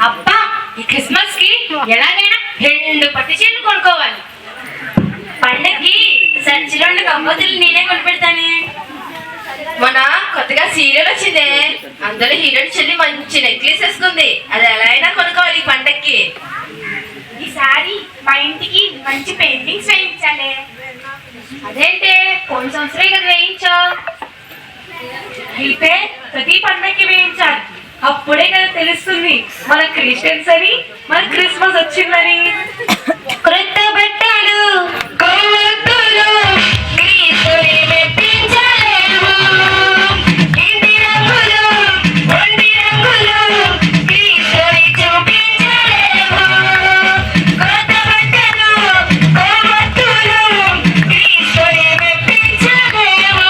అబ్బా ఈ క్రిస్మస్ కి ఎలాగైనా 2 పట్టు చీరలు కొనుక్కోవాలి. పండక్కి సచ్చి 2 కంపోతులు నేనే కొనిపెడతానే. మన కొత్తగా సీరియల్ వచ్చిందే, అందులో హీరోయిన్ చెల్లి మంచి నెక్లెస్ వేసుకుంది. అది ఎలా అయినా కొనుక్కోవాలి ఈ పండక్కి. ఈసారి మా ఇంటికి మంచి పెయింటింగ్స్ వేయించాలి. అదేంటే పోయిన సంవత్సరం కదా వేయించావు. అయితే ప్రతి పండక్కి వేయించాలి. అప్పుడే కదా తెలుస్తుంది మన క్రిస్టియన్స్ అని, మన క్రిస్మస్ వచ్చిందని. క్రొత్త బట్టలు కొవ్వొత్తులు క్రీస్తుని మెప్పించలేవు. ఇంటి రంగులు ఒంటి రంగులు క్రీస్తుని చూపించలేవు. క్రొత్త బట్టలు కొవ్వొత్తులు క్రీస్తుని మెప్పించలేవు.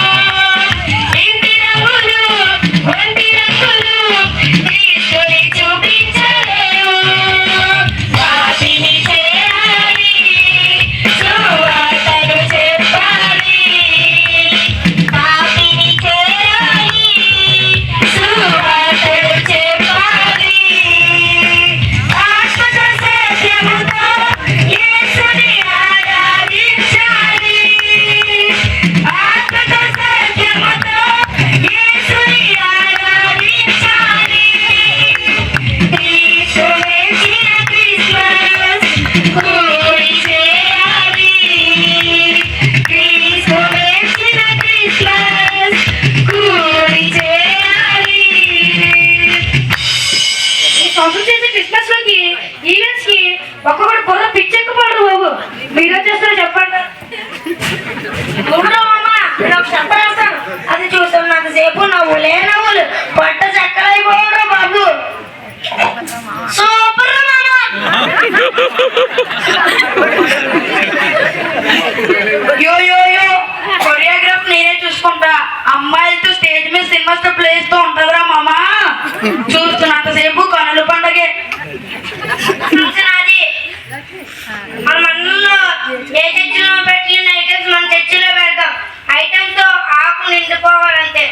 ఇంటి రంగులు ఒంటి రంగులు క్రీస్తుని చూపించలేవు. వాటిని చేయాలి, సువార్తను చెప్పాలి. పాపిని చేయాలి, సువార్తను చెప్పాలి. ఆత్మతో సత్యముతో యేసుని ఆరాధించాలి. ఆత్మతో సత్యముతో యేసుని ఆరాధించాలి. క్రీస్తు మెచ్చిన క్రిస్మస్ కూడి చేయాలి. క్రీస్తు మెచ్చిన క్రిస్మస్ కూడి చేయాలి. ఈ సంవత్సరం చేసే క్రిస్మస్ లోకి ఈవెంట్స్ కి ఒక్కొక్కటి బుర్ర పిచ్చెక్కుపోడు బాబు. మీరే చేస్తారో చెప్పండి. చెప్పరాస్తాను అది చూస్తున్నంతసేపు నవ్వులే నవ్వులు పట్ట చక్కలైపోవడం బాబు. సూపర్ యో యో యో కొరియోగ్రాఫ్ నేనే చూసుకుంటా. అమ్మాయిలతో స్టేజ్ మీద సినిమా స్టెప్ వేస్తూ ఉంటుందిరా మామా. చూస్తున్నంతసేపు కనుల పండగే. మన మండలంలో ఏ చర్చిలో పెట్టిన ఐటమ్స్ మన చర్చిలో పెడతాం. ఐటమ్స్ తో ఆకు నిండిపోవాలంటే.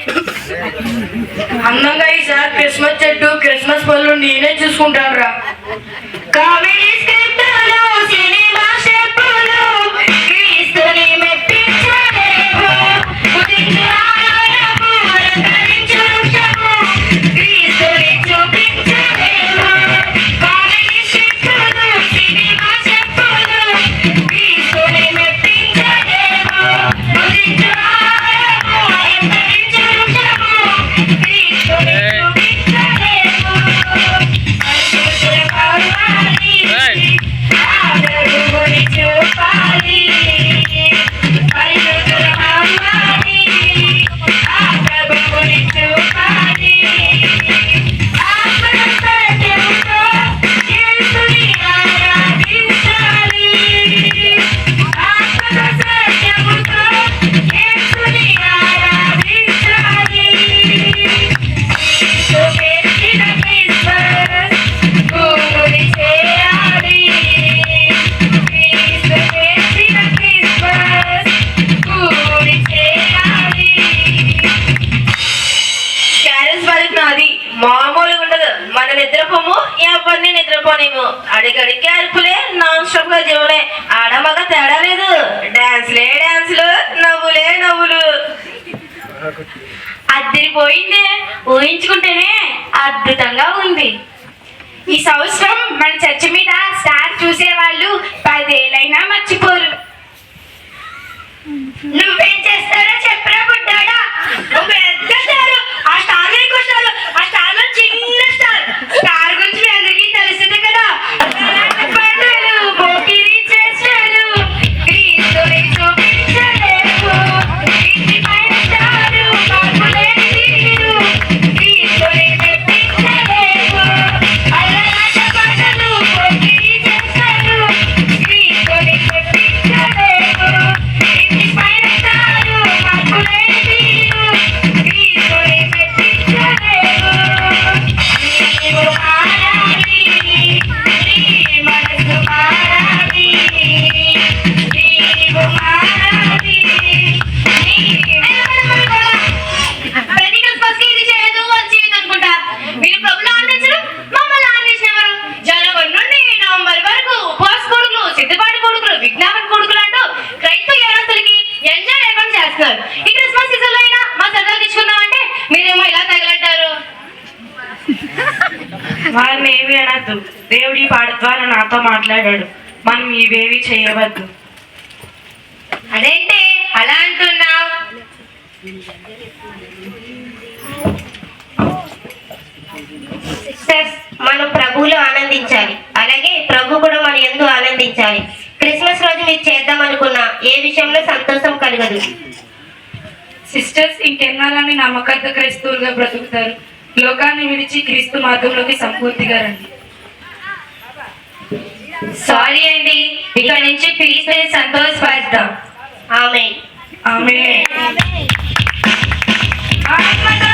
అందంగా ఈసారి క్రిస్మస్ చెట్టు క్రిస్మస్ పళ్ళు నేనే చూసుకుంటాను రా. కామెడీ స్క్రిప్టులు సినిమా స్టెప్పులు క్రీస్తుని మెప్పించలేవు. ఉదించు ఆలయము అలంకరించు వృక్షము క్రీస్తుని చూపించలేవు. కామెడీ స్క్రిప్టులు సినిమా స్టెప్పులు క్రీస్తుని మెప్పించలేవు. ఉదించు ఆలయము అలంకరించు వృక్షము క్రీస్తుని చూపించలేవు. పరిశుద్ధుల కావాలి, ఆదరుని చూపాలి. పరిశుద్ధుల కావాలి, ఆదరుని చూపాలి. ఆత్మల సత్యముతో యేసుని ఆరాధించాలి. ఆత్మల సత్యముతో యేసుని ఆరాధించాలి. క్రీస్తు మెచ్చిన క్రిస్మస్ కూడి చేయాలి. క్రీస్తు మెచ్చిన క్రిస్మస్ కూడి చేయాలి. క్యారెస్ పలుకున్నది మామూలుగా ఉండదు. మన నిద్రపోము, ఎవరిని నిద్రపోనేము. అడిగడికి అరుపులే, నాన్ స్టాప్ గా జీవలే. ఆడమగ తేడా లేదు. డాన్స్లే డాన్సులు, నవ్వులే నవ్వులు. అద్దరిపోయిందే. ఊహించుకుంటేనే అద్భుతంగా ఉంది. ఈ సంవత్సరం మన చర్చి మీద స్టార్ చూసే వాళ్ళు 10 ఏళ్ళైనా మర్చిపోరు. నువ్వేం చేస్తారో చెప్పరా బుడ్డాడా. ఒక పెద్ద స్టార్. ఆ స్టార్ స్టార్, ఆ స్టార్ లో చిన్న స్టార్. స్టార్ గురించి మీ అందరికీ తెలిసింది కదా. అలాంటి పాటలు, పోకిరి చేష్టాలు క్రీస్తుని చూపించలేవు. ఇంటి పైన స్టారు, మార్పులేని తీరు క్రీస్తుని మెప్పించలేవు. అలాంటి పాటలు, పోకిరి చేష్టాలు క్రీస్తుని మెప్పించలేవు. ఇంటి పైన స్టారు, వారిని ఏమి అనద్దు. దేవుడి పాట ద్వారా నాతో మాట్లాడాడు. మనం ఇవేవి చేయవద్దు. అదేంటి అలా అంటున్నావు? సిస్టర్స్, మనం ప్రభువులో ఆనందించాలి, అలాగే ప్రభు కూడా మన యందు ఆనందించాలి. క్రిస్మస్ రోజు మీరు చేద్దాం అనుకున్న ఏ విషయంలో సంతోషం కలగదు. సిస్టర్స్, ఇంకెన్నాళ్ళని నమ్మకద్ద క్రైస్తవులుగా బ్రతుకుతారు? లోకాన్ని విడిచి క్రీస్తు మార్గంలోకి సంపూర్తిగా రండి. సారీ అండి, ఇక నుంచి క్రీస్తు సంతోషపడతాం. ఆమేన్. ఆమేన్. ఆత్మతో